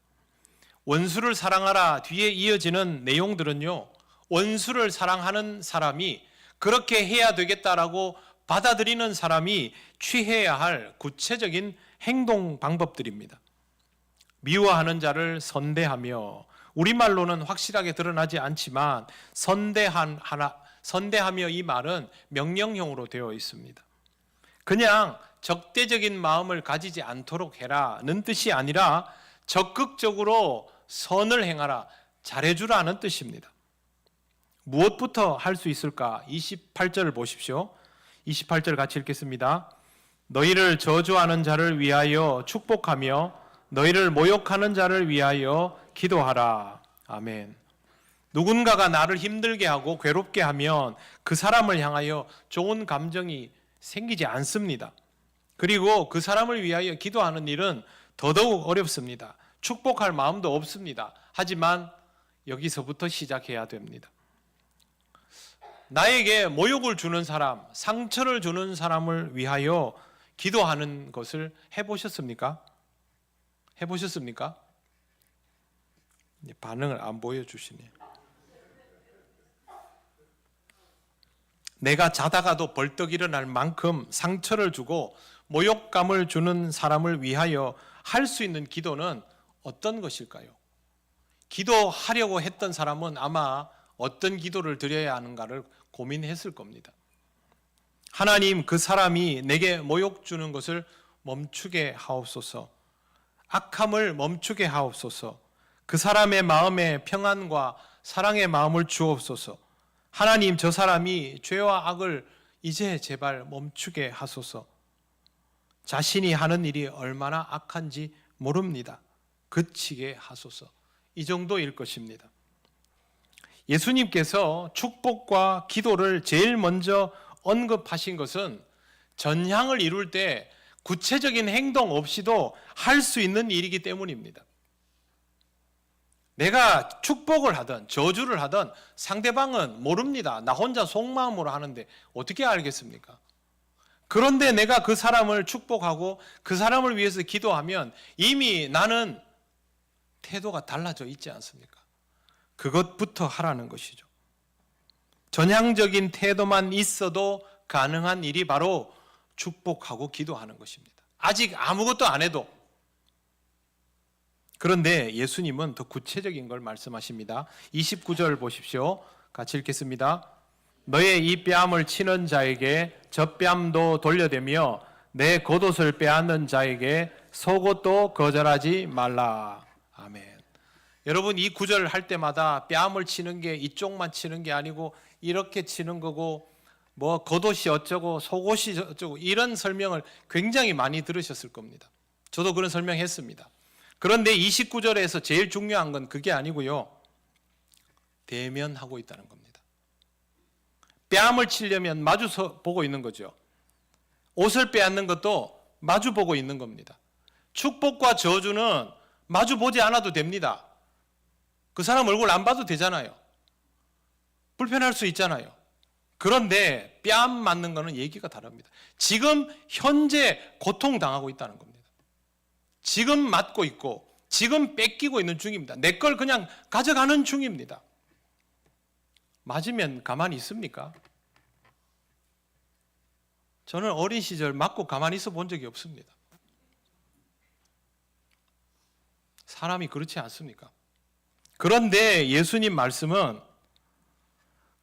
원수를 사랑하라 뒤에 이어지는 내용들은요, 원수를 사랑하는 사람이 그렇게 해야 되겠다라고 받아들이는 사람이 취해야 할 구체적인 행동 방법들입니다. 미워하는 자를 선대하며, 우리말로는 확실하게 드러나지 않지만 선대하며 이 말은 명령형으로 되어 있습니다. 그냥 적대적인 마음을 가지지 않도록 해라는 뜻이 아니라 적극적으로 선을 행하라, 잘해주라는 뜻입니다. 무엇부터 할 수 있을까? 28절을 보십시오. 28절 같이 읽겠습니다. 너희를 저주하는 자를 위하여 축복하며 너희를 모욕하는 자를 위하여 기도하라. 아멘. 누군가가 나를 힘들게 하고 괴롭게 하면 그 사람을 향하여 좋은 감정이 생기지 않습니다. 그리고 그 사람을 위하여 기도하는 일은 더더욱 어렵습니다. 축복할 마음도 없습니다. 하지만 여기서부터 시작해야 됩니다. 나에게 모욕을 주는 사람, 상처를 주는 사람을 위하여 기도하는 것을 해보셨습니까? 해보셨습니까? 반응을 안 보여주시네요. 내가 자다가도 벌떡 일어날 만큼 상처를 주고 모욕감을 주는 사람을 위하여 할 수 있는 기도는 어떤 것일까요? 기도하려고 했던 사람은 아마 어떤 기도를 드려야 하는가를 고민했을 겁니다. 하나님, 그 사람이 내게 모욕 주는 것을 멈추게 하옵소서. 악함을 멈추게 하옵소서. 그 사람의 마음에 평안과 사랑의 마음을 주옵소서. 하나님, 저 사람이 죄와 악을 이제 제발 멈추게 하소서. 자신이 하는 일이 얼마나 악한지 모릅니다. 그치게 하소서. 이 정도일 것입니다. 예수님께서 축복과 기도를 제일 먼저 언급하신 것은 전향을 이룰 때 구체적인 행동 없이도 할 수 있는 일이기 때문입니다. 내가 축복을 하든 저주를 하든 상대방은 모릅니다. 나 혼자 속마음으로 하는데 어떻게 알겠습니까? 그런데 내가 그 사람을 축복하고 그 사람을 위해서 기도하면 이미 나는 태도가 달라져 있지 않습니까? 그것부터 하라는 것이죠. 전향적인 태도만 있어도 가능한 일이 바로 축복하고 기도하는 것입니다. 아직 아무것도 안 해도. 그런데 예수님은 더 구체적인 걸 말씀하십니다. 29절 보십시오. 같이 읽겠습니다. 너의 이 뺨을 치는 자에게 저 뺨도 돌려대며 내 겉옷을 빼앗는 자에게 속옷도 거절하지 말라. 아멘. 여러분, 이 구절을 할 때마다 뺨을 치는 게 이쪽만 치는 게 아니고 이렇게 치는 거고 뭐 겉옷이 어쩌고 속옷이 어쩌고 이런 설명을 굉장히 많이 들으셨을 겁니다. 저도 그런 설명했습니다. 그런데 29절에서 제일 중요한 건 그게 아니고요. 대면하고 있다는 겁니다. 뺨을 치려면 마주 보고 있는 거죠. 옷을 빼앗는 것도 마주 보고 있는 겁니다. 축복과 저주는 마주 보지 않아도 됩니다. 그 사람 얼굴 안 봐도 되잖아요. 불편할 수 있잖아요. 그런데 뺨 맞는 거는 얘기가 다릅니다. 지금 현재 고통당하고 있다는 겁니다. 지금 맞고 있고 지금 뺏기고 있는 중입니다. 내 걸 그냥 가져가는 중입니다. 맞으면 가만히 있습니까? 저는 어린 시절 맞고 가만히 있어 본 적이 없습니다. 사람이 그렇지 않습니까? 그런데 예수님 말씀은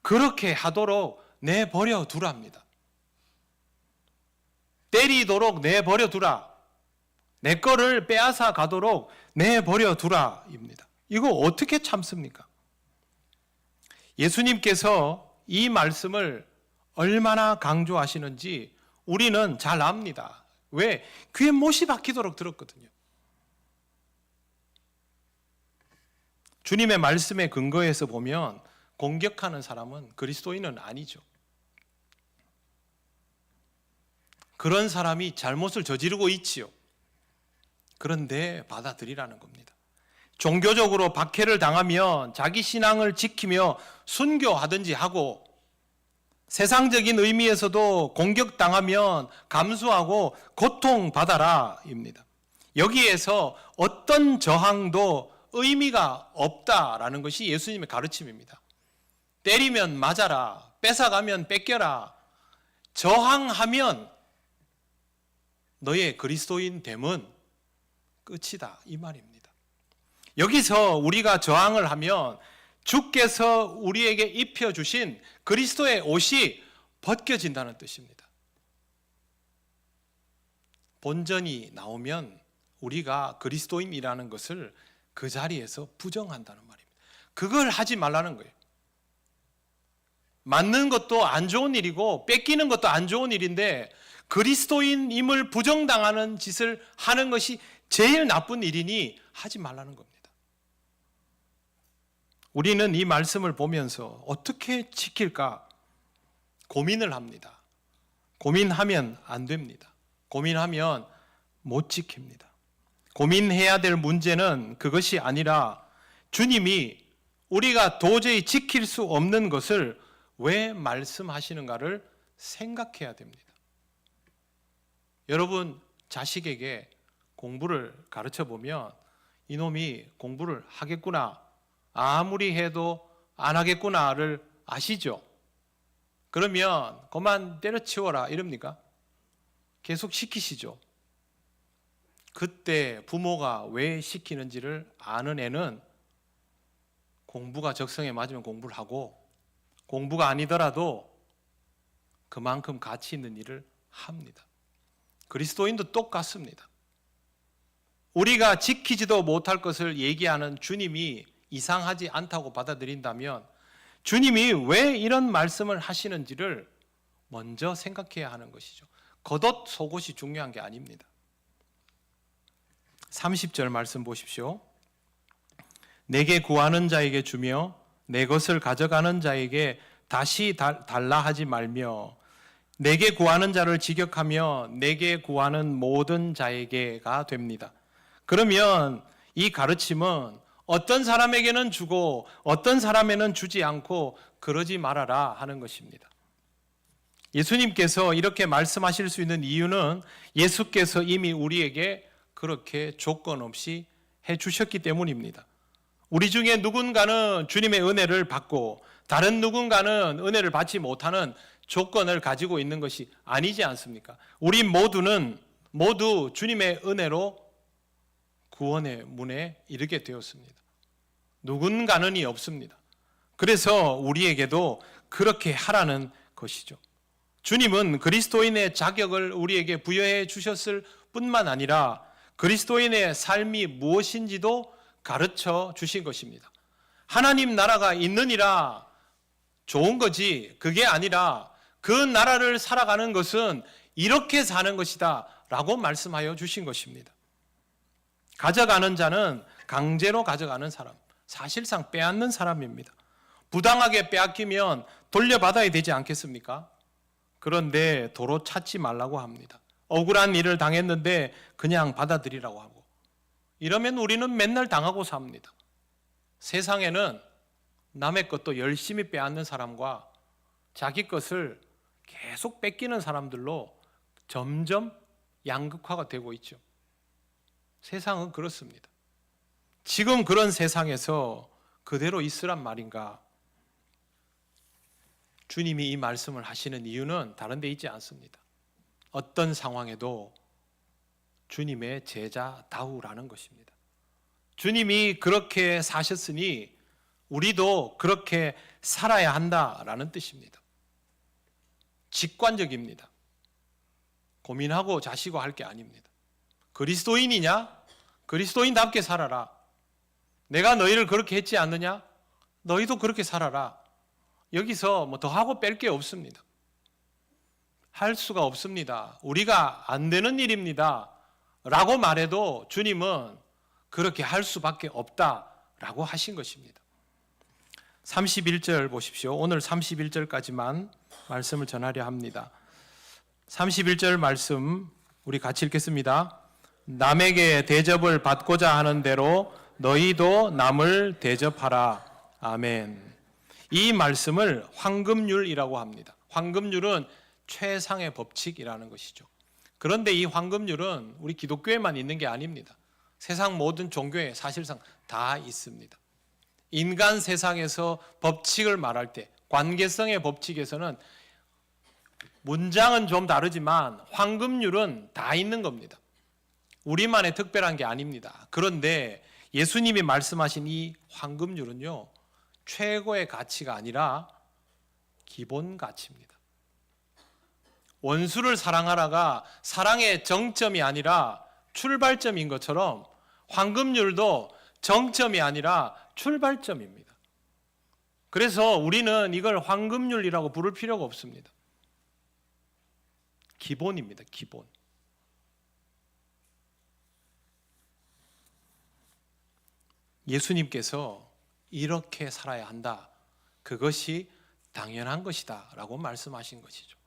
그렇게 하도록 내버려 두랍니다. 때리도록 내버려 두라. 내 거를 빼앗아 가도록 내버려 두라입니다. 이거 어떻게 참습니까? 예수님께서 이 말씀을 얼마나 강조하시는지 우리는 잘 압니다. 왜? 귀에 못이 박히도록 들었거든요. 주님의 말씀에 근거해서 보면 공격하는 사람은 그리스도인은 아니죠. 그런 사람이 잘못을 저지르고 있지요. 그런데 받아들이라는 겁니다. 종교적으로 박해를 당하면 자기 신앙을 지키며 순교하든지 하고, 세상적인 의미에서도 공격당하면 감수하고 고통받아라 입니다. 여기에서 어떤 저항도 의미가 없다라는 것이 예수님의 가르침입니다. 때리면 맞아라, 뺏어가면 뺏겨라, 저항하면 너의 그리스도인 됨은 끝이다, 이 말입니다. 여기서 우리가 저항을 하면 주께서 우리에게 입혀주신 그리스도의 옷이 벗겨진다는 뜻입니다. 본전이 나오면 우리가 그리스도인이라는 것을 그 자리에서 부정한다는 말입니다. 그걸 하지 말라는 거예요. 맞는 것도 안 좋은 일이고 뺏기는 것도 안 좋은 일인데 그리스도인임을 부정당하는 짓을 하는 것이 제일 나쁜 일이니 하지 말라는 겁니다. 우리는 이 말씀을 보면서 어떻게 지킬까 고민을 합니다. 고민하면 안 됩니다. 고민하면 못 지킵니다. 고민해야 될 문제는 그것이 아니라 주님이 우리가 도저히 지킬 수 없는 것을 왜 말씀하시는가를 생각해야 됩니다. 여러분, 자식에게 공부를 가르쳐 보면 이놈이 공부를 하겠구나, 아무리 해도 안 하겠구나를 아시죠? 그러면 그만 때려치워라 이럽니까? 계속 시키시죠. 그때 부모가 왜 시키는지를 아는 애는 공부가 적성에 맞으면 공부를 하고, 공부가 아니더라도 그만큼 가치 있는 일을 합니다. 그리스도인도 똑같습니다. 우리가 지키지도 못할 것을 얘기하는 주님이 이상하지 않다고 받아들인다면 주님이 왜 이런 말씀을 하시는지를 먼저 생각해야 하는 것이죠. 겉옷 속옷이 중요한 게 아닙니다. 30절 말씀 보십시오. 내게 구하는 자에게 주며 내 것을 가져가는 자에게 다시 달라 하지 말며 내게 구하는 자를 직역하며 내게 구하는 모든 자에게가 됩니다. 그러면 이 가르침은 어떤 사람에게는 주고 어떤 사람에는 주지 않고 그러지 말아라 하는 것입니다. 예수님께서 이렇게 말씀하실 수 있는 이유는 예수께서 이미 우리에게 그렇게 조건 없이 해주셨기 때문입니다. 우리 중에 누군가는 주님의 은혜를 받고 다른 누군가는 은혜를 받지 못하는 조건을 가지고 있는 것이 아니지 않습니까? 우리 모두 주님의 은혜로 구원의 문에 이르게 되었습니다. 누군가는이 없습니다. 그래서 우리에게도 그렇게 하라는 것이죠. 주님은 그리스도인의 자격을 우리에게 부여해 주셨을 뿐만 아니라 그리스도인의 삶이 무엇인지도 가르쳐 주신 것입니다. 하나님 나라가 있느니라 좋은 거지, 그게 아니라 그 나라를 살아가는 것은 이렇게 사는 것이다 라고 말씀하여 주신 것입니다. 가져가는 자는 강제로 가져가는 사람, 사실상 빼앗는 사람입니다. 부당하게 빼앗기면 돌려받아야 되지 않겠습니까? 그런데 도로 찾지 말라고 합니다. 억울한 일을 당했는데 그냥 받아들이라고 하고, 이러면 우리는 맨날 당하고 삽니다. 세상에는 남의 것도 열심히 빼앗는 사람과 자기 것을 계속 뺏기는 사람들로 점점 양극화가 되고 있죠. 세상은 그렇습니다. 지금 그런 세상에서 그대로 있으란 말인가? 주님이 이 말씀을 하시는 이유는 다른 데 있지 않습니다. 어떤 상황에도 주님의 제자다우라는 것입니다. 주님이 그렇게 사셨으니 우리도 그렇게 살아야 한다라는 뜻입니다. 직관적입니다. 고민하고 자시고 할 게 아닙니다. 그리스도인이냐? 그리스도인답게 살아라. 내가 너희를 그렇게 했지 않느냐? 너희도 그렇게 살아라. 여기서 뭐 더하고 뺄 게 없습니다. 할 수가 없습니다. 우리가 안 되는 일입니다 라고 말해도 주님은 그렇게 할 수밖에 없다라고 하신 것입니다. 31절 보십시오. 오늘 31절까지만 말씀을 전하려 합니다. 31절 말씀 우리 같이 읽겠습니다. 남에게 대접을 받고자 하는 대로 너희도 남을 대접하라. 아멘. 이 말씀을 황금률이라고 합니다. 황금률은 최상의 법칙이라는 것이죠. 그런데 이 황금률은 우리 기독교에만 있는 게 아닙니다. 세상 모든 종교에 사실상 다 있습니다. 인간 세상에서 법칙을 말할 때, 관계성의 법칙에서는 문장은 좀 다르지만 황금률은 다 있는 겁니다. 우리만의 특별한 게 아닙니다. 그런데 예수님이 말씀하신 이 황금률은요, 최고의 가치가 아니라 기본 가치입니다. 원수를 사랑하라가 사랑의 정점이 아니라 출발점인 것처럼 황금률도 정점이 아니라 출발점입니다. 그래서 우리는 이걸 황금률이라고 부를 필요가 없습니다. 기본입니다. 기본. 예수님께서 이렇게 살아야 한다. 그것이 당연한 것이다 라고 말씀하신 것이죠.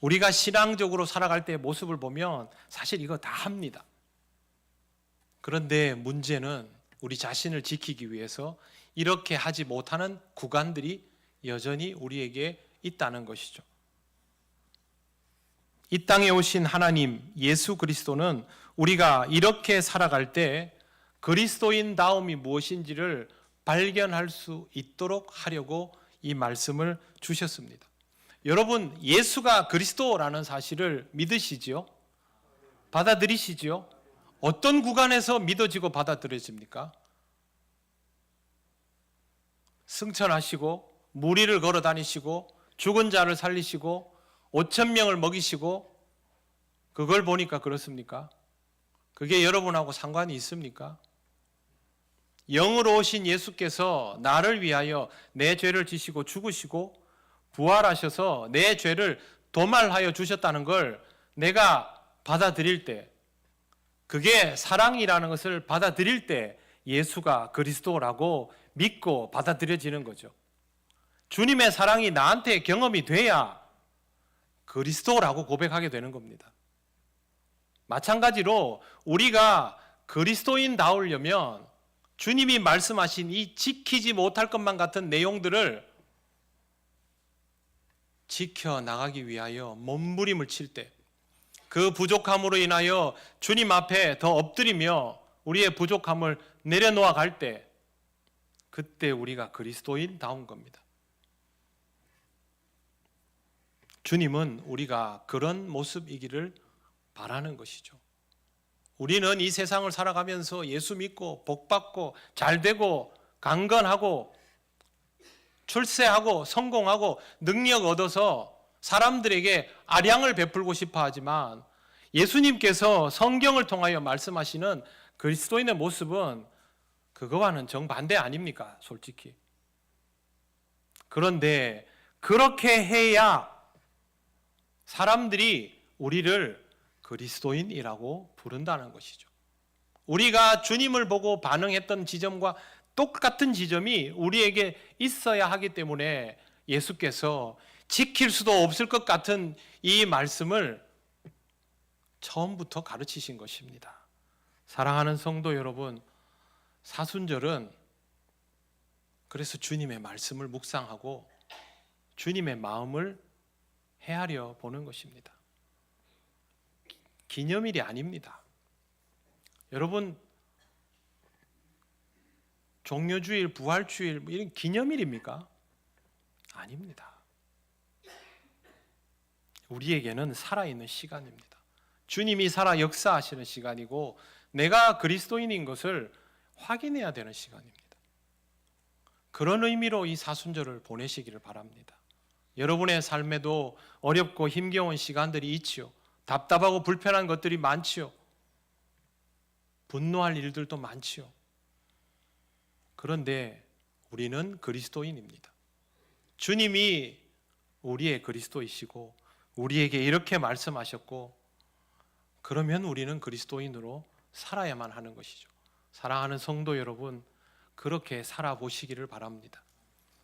우리가 신앙적으로 살아갈 때의 모습을 보면 사실 이거 다 합니다. 그런데 문제는 우리 자신을 지키기 위해서 이렇게 하지 못하는 구간들이 여전히 우리에게 있다는 것이죠. 이 땅에 오신 하나님 예수 그리스도는 우리가 이렇게 살아갈 때 그리스도인다움이 무엇인지를 발견할 수 있도록 하려고 이 말씀을 주셨습니다. 여러분, 예수가 그리스도라는 사실을 믿으시지요? 받아들이시지요? 어떤 구간에서 믿어지고 받아들여집니까? 승천하시고 무리를 걸어 다니시고 죽은 자를 살리시고 5,000명을 먹이시고 그걸 보니까 그렇습니까? 그게 여러분하고 상관이 있습니까? 영으로 오신 예수께서 나를 위하여 내 죄를 지시고 죽으시고 부활하셔서 내 죄를 도말하여 주셨다는 걸 내가 받아들일 때, 그게 사랑이라는 것을 받아들일 때 예수가 그리스도라고 믿고 받아들여지는 거죠. 주님의 사랑이 나한테 경험이 돼야 그리스도라고 고백하게 되는 겁니다. 마찬가지로 우리가 그리스도인다우려면 주님이 말씀하신 이 지키지 못할 것만 같은 내용들을 지켜나가기 위하여 몸부림을 칠 때, 그 부족함으로 인하여 주님 앞에 더 엎드리며 우리의 부족함을 내려놓아 갈 때, 그때 우리가 그리스도인다운 겁니다. 주님은 우리가 그런 모습이기를 바라는 것이죠. 우리는 이 세상을 살아가면서 예수 믿고 복받고 잘되고 강건하고 출세하고 성공하고 능력 얻어서 사람들에게 아량을 베풀고 싶어 하지만 예수님께서 성경을 통하여 말씀하시는 그리스도인의 모습은 그거와는 정반대 아닙니까? 솔직히. 그런데 그렇게 해야 사람들이 우리를 그리스도인이라고 부른다는 것이죠. 우리가 주님을 보고 반응했던 지점과 똑같은 지점이 우리에게 있어야 하기 때문에 예수께서 지킬 수도 없을 것 같은 이 말씀을 처음부터 가르치신 것입니다. 사랑하는 성도 여러분, 사순절은 그래서 주님의 말씀을 묵상하고 주님의 마음을 헤아려 보는 것입니다. 기념일이 아닙니다. 여러분, 종려주일, 부활주일 이런 기념일입니까? 아닙니다. 우리에게는 살아있는 시간입니다. 주님이 살아 역사하시는 시간이고 내가 그리스도인인 것을 확인해야 되는 시간입니다. 그런 의미로 이 사순절을 보내시기를 바랍니다. 여러분의 삶에도 어렵고 힘겨운 시간들이 있지요. 답답하고 불편한 것들이 많지요. 분노할 일들도 많지요. 그런데 우리는 그리스도인입니다. 주님이 우리의 그리스도이시고 우리에게 이렇게 말씀하셨고, 그러면 우리는 그리스도인으로 살아야만 하는 것이죠. 사랑하는 성도 여러분, 그렇게 살아보시기를 바랍니다.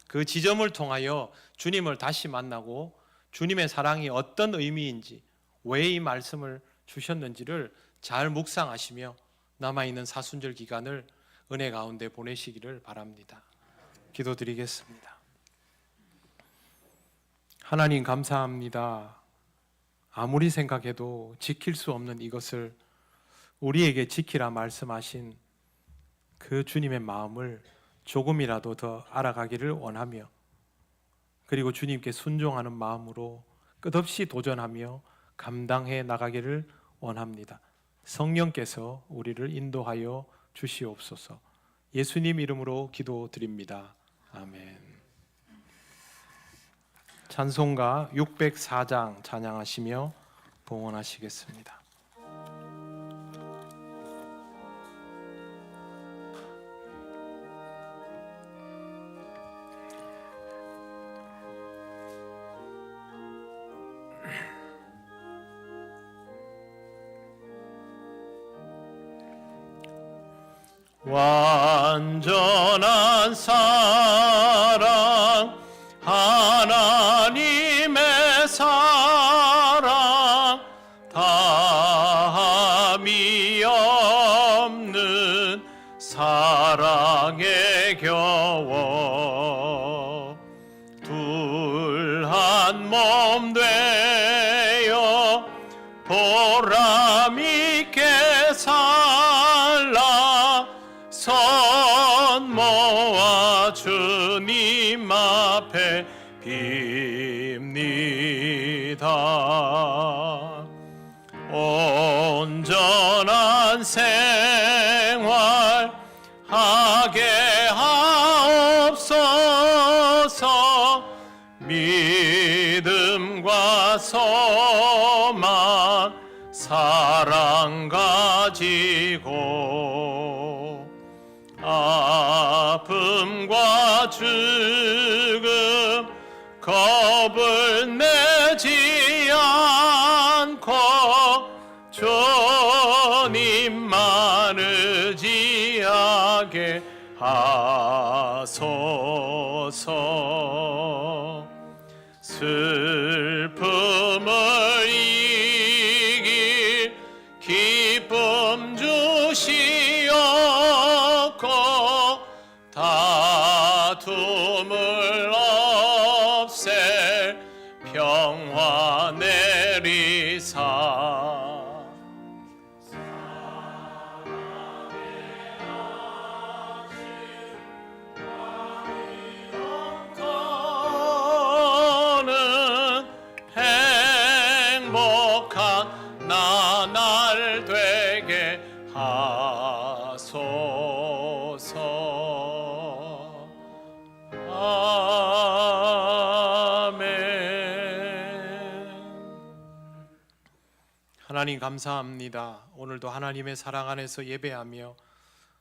그 지점을 통하여 주님을 다시 만나고 주님의 사랑이 어떤 의미인지, 왜 이 말씀을 주셨는지를 잘 묵상하시며 남아있는 사순절 기간을 은혜 가운데 보내시기를 바랍니다. 기도드리겠습니다. 하나님 감사합니다. 아무리 생각해도 지킬 수 없는 이것을 우리에게 지키라 말씀하신 그 주님의 마음을 조금이라도 더 알아가기를 원하며, 그리고 주님께 순종하는 마음으로 끝없이 도전하며 감당해 나가기를 원합니다. 성령께서 우리를 인도하여 주시옵소서. 예수님 이름으로 기도드립니다. 아멘. 찬송가 604장 찬양하시며 봉헌하시겠습니다. 완전한 사랑, 하나님의 사랑, 다함이 없는 사랑에 겨워 둘 한 몸 되어 보람 있게 살라 손 모아 주님 앞에 빕니다. 온전한 생활 하게 하옵소서. 믿음과 소망 사랑 가지고 아픔과 죽음 겁을 내지 않고 주님만 의지하게 하소서. 슬픔을 이길 기쁨 주시옵고 다툼을 없앨 평화 내리사. 행복한 나날 되게 하소서. 아멘. 하나님 감사합니다. 오늘도 하나님의 사랑 안에서 예배하며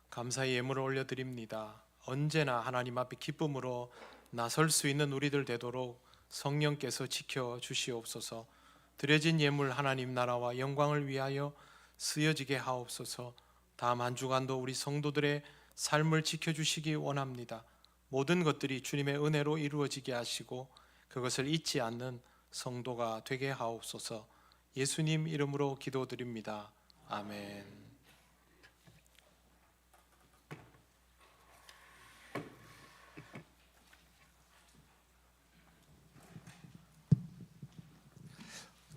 감사의 예물을 올려드립니다. 언제나 하나님 앞에 기쁨으로 나설 수 있는 우리들 되도록 성령께서 지켜주시옵소서. 드려진 예물 하나님 나라와 영광을 위하여 쓰여지게 하옵소서. 다음 한 주간도 우리 성도들의 삶을 지켜주시기 원합니다. 모든 것들이 주님의 은혜로 이루어지게 하시고 그것을 잊지 않는 성도가 되게 하옵소서. 예수님 이름으로 기도드립니다. 아멘.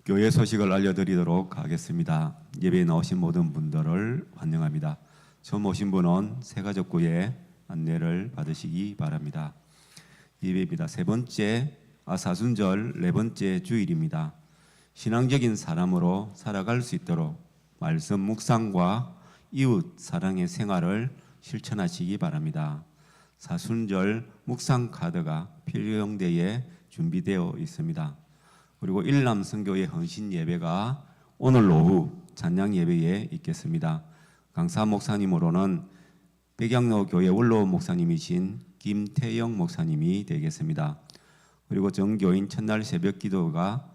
교회 소식을 알려드리도록 하겠습니다. 예배에 나오신 모든 분들을 환영합니다. 처음 오신 분은 새가족구에 안내를 받으시기 바랍니다. 예배입니다. 세 번째 사순절 네 번째 주일입니다. 신앙적인 사람으로 살아갈 수 있도록 말씀 묵상과 이웃 사랑의 생활을 실천하시기 바랍니다. 사순절 묵상 카드가 필경대에 준비되어 있습니다. 그리고 일남 선교회 헌신 예배가 오늘 오후 찬양 예배에 있겠습니다. 강사 목사님으로는 백양로 교회 원로 목사님이신 김태영 목사님이 되겠습니다. 그리고 정교인 첫날 새벽 기도가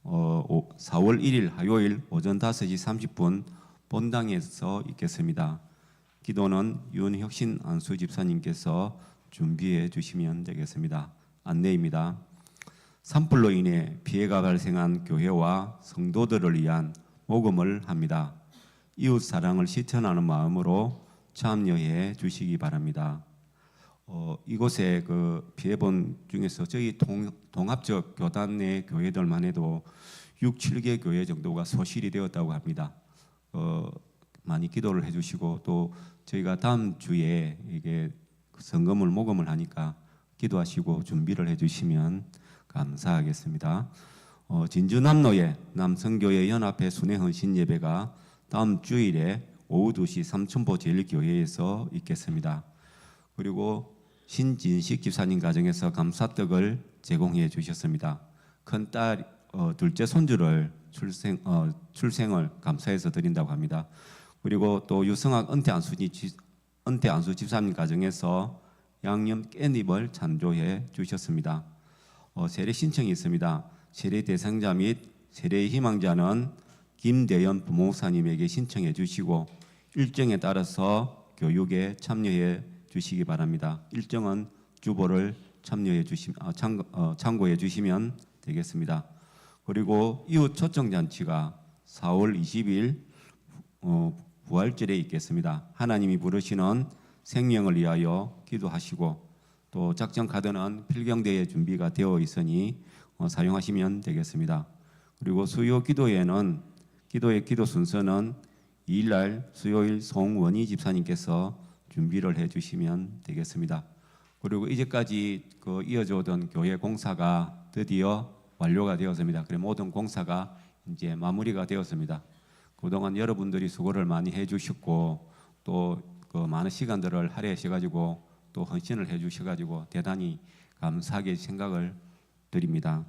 4월 1일 화요일 오전 5시 30분 본당에서 있겠습니다. 기도는 윤혁신 안수 집사님께서 준비해 주시면 되겠습니다. 안내입니다. 산불로 인해 피해가 발생한 교회와 성도들을 위한 모금을 합니다. 이웃 사랑을 실천하는 마음으로 참여해 주시기 바랍니다. 이곳에 그 피해본 중에서 저희 동합적 교단 내 교회들만 해도 6, 7개 교회 정도가 소실이 되었다고 합니다. 많이 기도를 해주시고 또 저희가 다음 주에 이게 성금을 모금을 하니까 기도하시고 준비를 해주시면 감사하겠습니다. 진주남로의 남성교회 연합회 순회헌신 예배가 다음 주일에 오후 2시 삼천포 제일교회에서 있겠습니다. 그리고 신진식 집사님 가정에서 감사떡을 제공해 주셨습니다. 큰딸 둘째 손주를 출생을 감사해서 드린다고 합니다. 그리고 또 유성학 은퇴 안수 집사님 가정에서 양념 깻잎을 찬조해 주셨습니다. 세례 신청이 있습니다. 세례 대상자 및 세례의 희망자는 김대연 부목사님에게 신청해 주시고 일정에 따라서 교육에 참여해 주시기 바랍니다. 일정은 주보를 참고해 주시면 되겠습니다. 그리고 이웃 초청 잔치가 4월 20일 부활절에 있겠습니다. 하나님이 부르시는 생명을 위하여 기도하시고 또 작전 카드는 필경대에 준비가 되어 있으니 사용하시면 되겠습니다. 그리고 수요 기도회는 기도의 기도 순서는 2일날 수요일 송원희 집사님께서 준비를 해주시면 되겠습니다. 그리고 이제까지 이어져 오던 교회 공사가 드디어 완료가 되었습니다. 그래 모든 공사가 이제 마무리가 되었습니다. 그동안 여러분들이 수고를 많이 해주셨고 또 많은 시간들을 할애하셔가지고 또 헌신을 해주셔가지고 대단히 감사하게 생각을 드립니다.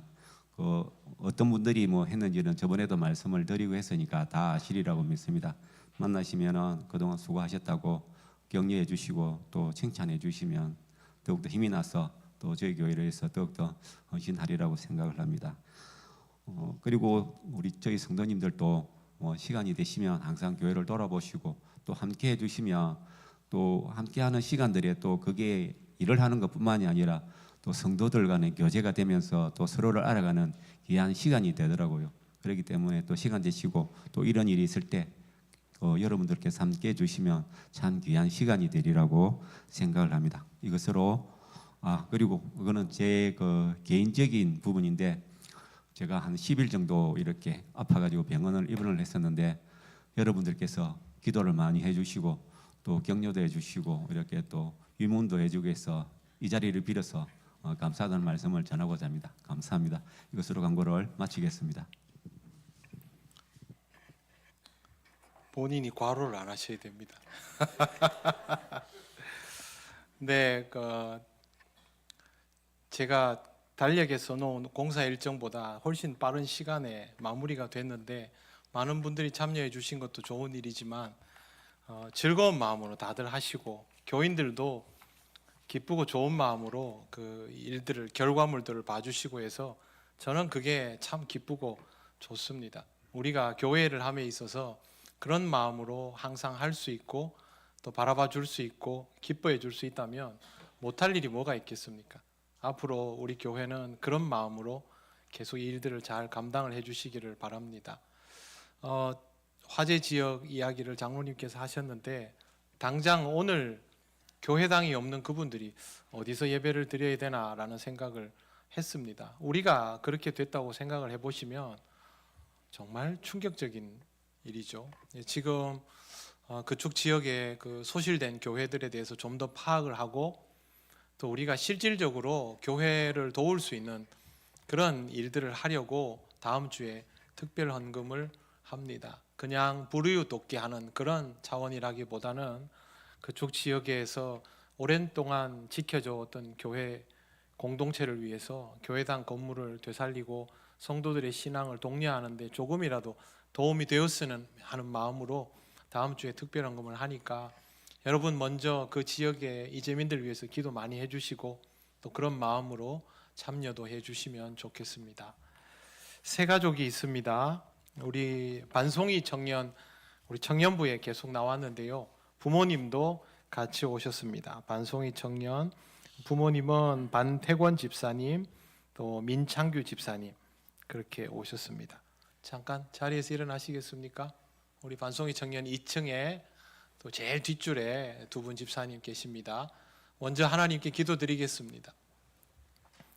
어떤 분들이 뭐 했는지는 저번에도 말씀을 드리고 했으니까 다 아시리라고 믿습니다. 만나시면은 그동안 수고하셨다고 격려해 주시고 또 칭찬해 주시면 더욱더 힘이 나서 또 저희 교회를 위해서 더욱더 헌신하리라고 생각을 합니다. 그리고 저희 성도님들도 시간이 되시면 항상 교회를 돌아보시고 또 함께 해주시면 또 함께하는 시간들에 또 그게 일을 하는 것뿐만이 아니라 또 성도들 간의 교제가 되면서 또 서로를 알아가는 귀한 시간이 되더라고요. 그렇기 때문에 또 시간 되시고 또 이런 일이 있을 때 여러분들께서 함께 해주시면 참 귀한 시간이 되리라고 생각을 합니다. 이것으로 그리고 그거는 제 개인적인 부분인데 제가 한 10일 정도 이렇게 아파가지고 병원을 입원을 했었는데 여러분들께서 기도를 많이 해주시고 또 격려도 해주시고 이렇게 또 위문도 해주고 해서 이 자리를 빌어서 감사하다는 말씀을 전하고자 합니다. 감사합니다. 이것으로 강고를 마치겠습니다. 본인이 과로를 안 하셔야 됩니다. 네, 제가 달력에 써놓은 공사 일정보다 훨씬 빠른 시간에 마무리가 됐는데 많은 분들이 참여해 주신 것도 좋은 일이지만 즐거운 마음으로 다들 하시고 교인들도 기쁘고 좋은 마음으로 그 일들을 결과물들을 봐주시고 해서 저는 그게 참 기쁘고 좋습니다. 우리가 교회를 함에 있어서 그런 마음으로 항상 할 수 있고 또 바라봐 줄 수 있고 기뻐해 줄 수 있다면 못할 일이 뭐가 있겠습니까? 앞으로 우리 교회는 그런 마음으로 계속 이 일들을 잘 감당을 해주시기를 바랍니다. 화재 지역 이야기를 장로님께서 하셨는데 당장 오늘 교회당이 없는 그분들이 어디서 예배를 드려야 되나라는 생각을 했습니다. 우리가 그렇게 됐다고 생각을 해보시면 정말 충격적인 일이죠. 지금 그쪽 지역에 그 소실된 교회들에 대해서 좀 더 파악을 하고 또 우리가 실질적으로 교회를 도울 수 있는 그런 일들을 하려고 다음 주에 특별 헌금을 합니다. 그냥 불우이웃 돕기 하는 그런 차원이라기보다는 그쪽 지역에서 오랜 동안 지켜져왔던 교회 공동체를 위해서 교회당 건물을 되살리고 성도들의 신앙을 독려하는 데 조금이라도 도움이 되었으면 하는 마음으로 다음 주에 특별 헌금을 하니까 여러분 먼저 그 지역의 이재민들 위해서 기도 많이 해주시고 또 그런 마음으로 참여도 해주시면 좋겠습니다. 세 가족이 있습니다. 우리 반송이 청년, 우리 청년부에 계속 나왔는데요. 부모님도 같이 오셨습니다. 반송이 청년, 부모님은 반태권 집사님, 또 민창규 집사님 그렇게 오셨습니다. 잠깐 자리에서 일어나시겠습니까? 우리 반송이 청년 2층에 또 제일 뒷줄에 두 분 집사님 계십니다. 먼저 하나님께 기도드리겠습니다.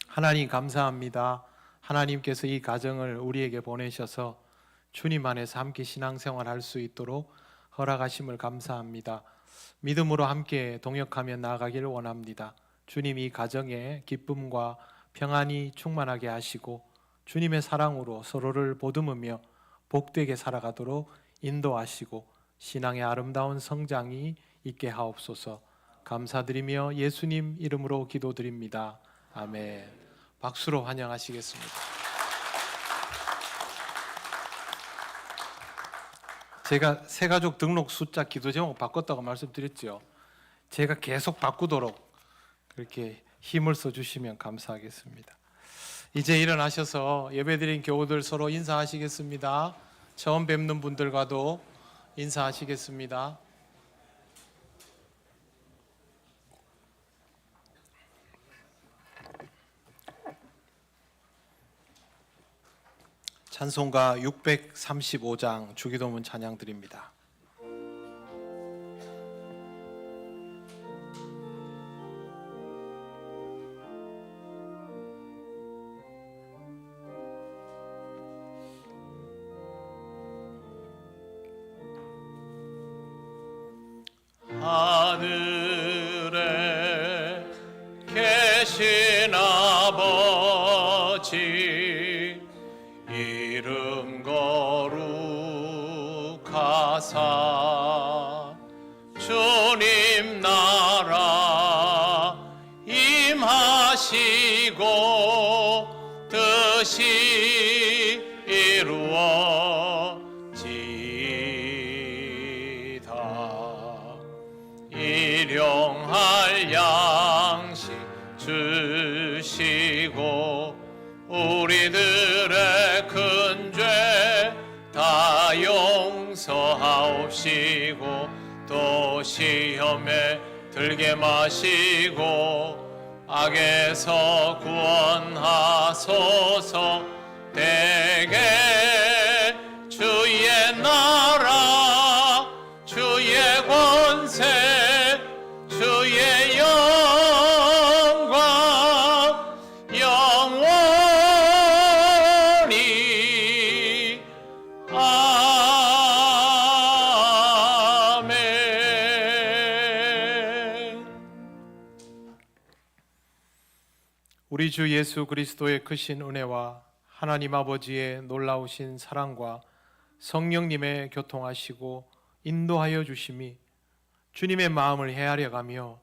하나님 감사합니다. 하나님께서 이 가정을 우리에게 보내셔서 주님 안에서 함께 신앙생활할 수 있도록 허락하심을 감사합니다. 믿음으로 함께 동역하며 나아가기를 원합니다. 주님 이 가정에 기쁨과 평안이 충만하게 하시고 주님의 사랑으로 서로를 보듬으며 복되게 살아가도록 인도하시고 신앙의 아름다운 성장이 있게 하옵소서. 감사드리며 예수님 이름으로 기도드립니다. 아멘. 박수로 환영하시겠습니다. 제가 새가족 등록 숫자 기도 제목 바꿨다고 말씀드렸죠. 제가 계속 바꾸도록 그렇게 힘을 써주시면 감사하겠습니다. 이제 일어나셔서 예배드린 교우들 서로 인사하시겠습니다. 처음 뵙는 분들과도 인사하시겠습니다. 찬송가 635장 주기도문 찬양 드립니다. 하늘에 계신 아버지 이름 거룩하사 주님 나라 임하시고 뜻이 이루어지이다. 일용할 양식 주시고 우리들의 큰 죄 다 용서하옵시고 또 시험에 들게 마시고 악에서 구원하소서. 대개 주의 나라 주의 권세 주의 영광 영원히 아멘. 우리 주 예수 그리스도의 크신 은혜와 하나님 아버지의 놀라우신 사랑과 성령님의 교통하시고 인도하여 주심이 주님의 마음을 헤아려 가며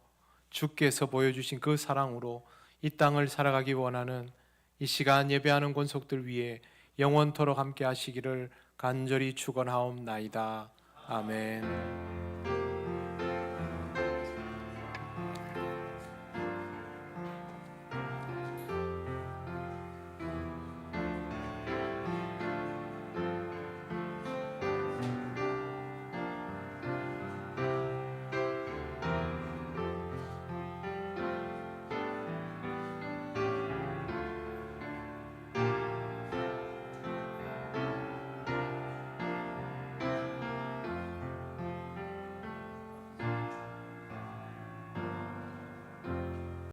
주께서 보여주신 그 사랑으로 이 땅을 살아가기 원하는 이 시간 예배하는 권속들 위해 영원토록 함께 하시기를 간절히 축원하옵나이다. 아멘.